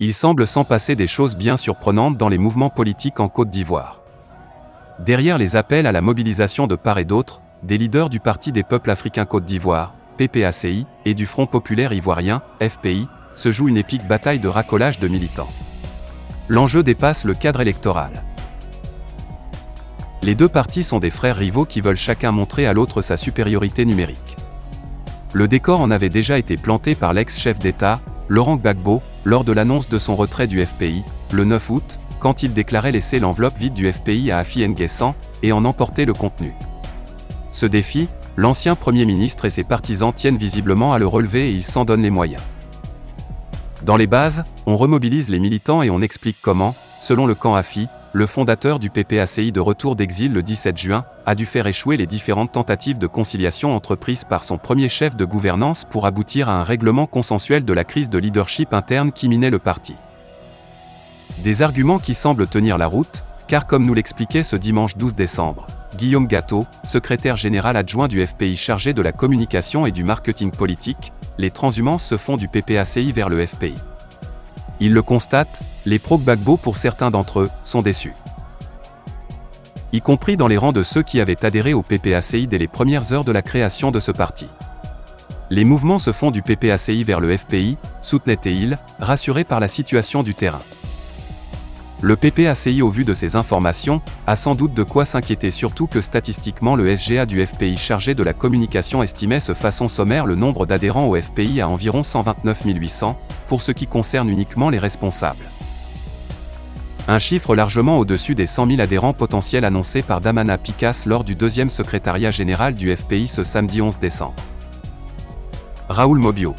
Il semble s'en passer des choses bien surprenantes dans les mouvements politiques en Côte d'Ivoire. Derrière les appels à la mobilisation de part et d'autre, des leaders du Parti des peuples africains Côte d'Ivoire, PPACI, et du Front populaire ivoirien, FPI, se joue une épique bataille de racolage de militants. L'enjeu dépasse le cadre électoral. Les deux partis sont des frères rivaux qui veulent chacun montrer à l'autre sa supériorité numérique. Le décor en avait déjà été planté par l'ex-chef d'État, Laurent Gbagbo, lors de l'annonce de son retrait du FPI, le 9 août, quand il déclarait laisser l'enveloppe vide du FPI à Affi N'Guessan, et en emporter le contenu. Ce défi, l'ancien Premier ministre et ses partisans tiennent visiblement à le relever et ils s'en donnent les moyens. Dans les bases, on remobilise les militants et on explique comment, selon le camp Affi, le fondateur du PPACI de retour d'exil le 17 juin, a dû faire échouer les différentes tentatives de conciliation entreprises par son premier chef de gouvernance pour aboutir à un règlement consensuel de la crise de leadership interne qui minait le parti. Des arguments qui semblent tenir la route, car comme nous l'expliquait ce dimanche 12 décembre, Guillaume Gâteau, secrétaire général adjoint du FPI chargé de la communication et du marketing politique, les transhumances se font du PPACI vers le FPI. Il le constate, les pro-Gbagbo pour certains d'entre eux, sont déçus. Y compris dans les rangs de ceux qui avaient adhéré au PPACI dès les premières heures de la création de ce parti. Les mouvements se font du PPACI vers le FPI, soutenait-il, rassuré par la situation du terrain. Le PPACI, au vu de ces informations, a sans doute de quoi s'inquiéter, surtout que statistiquement le SGA du FPI chargé de la communication estimait de façon sommaire le nombre d'adhérents au FPI à environ 129 800, pour ce qui concerne uniquement les responsables. Un chiffre largement au-dessus des 100 000 adhérents potentiels annoncés par Damana Picasse lors du deuxième secrétariat général du FPI ce samedi 11 décembre. Raoul Mobio.